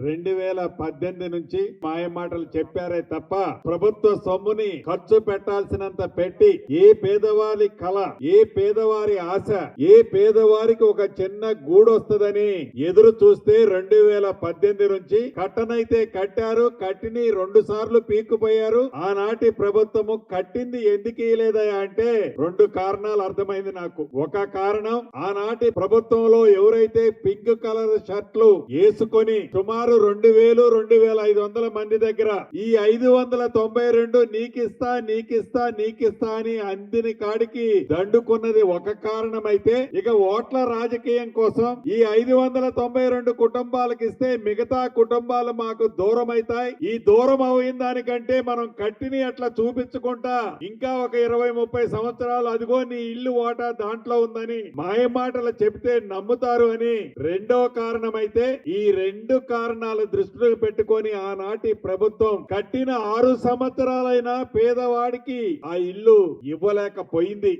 2018 నుంచి మాయ మాటలు చెప్పారే తప్ప ప్రభుత్వ సొమ్ముని ఖర్చు పెట్టాల్సినంత పెట్టి ఏ పేదవారి కళ, ఏ పేదవారి ఆశ, ఏ పేదవారికి ఒక చిన్న గూడు వస్తుందని ఎదురు చూస్తే 2018 నుంచి కట్టనైతే కట్టారు, కట్టిని 2 సార్లు పీక్కుపోయారు. ఆనాటి ప్రభుత్వము కట్టింది ఎందుకు ఇయ్యలేదయా అంటే 2 కారణాలు అర్థమైంది నాకు. ఒక కారణం, ఆనాటి ప్రభుత్వంలో ఎవరైతే పింక్ కలర్ షర్ట్లు వేసుకొని సుమారు 2000-2500 మంది దగ్గర ఈ 592 నీకిస్తా అని అందిని కాడికి దండుకున్నది ఒక కారణం అయితే, ఇక ఓట్ల రాజకీయం కోసం ఈ 592 కుటుంబాలకు ఇస్తే మిగతా కుటుంబాలు మాకు దూరం అవుతాయి, ఈ దూరం అయిన దానికంటే మనం కట్టిని అట్లా చూపించుకుంటా ఇంకా ఒక 20-30 సంవత్సరాలు అదిగో నీ ఇల్లు ఓటా దాంట్లో ఉందని మాయ మాటలు చెబితే నమ్ముతారు అని రెండో కారణం అయితే, ఈ 2 కారణాలు దృష్టిలో పెట్టుకొని ఆనాటి ప్రభుత్వం కట్టిన 6 సంవత్సరాలైనా పేదవాడికి ఆ ఇల్లు ఇవ్వలేకపోయింది.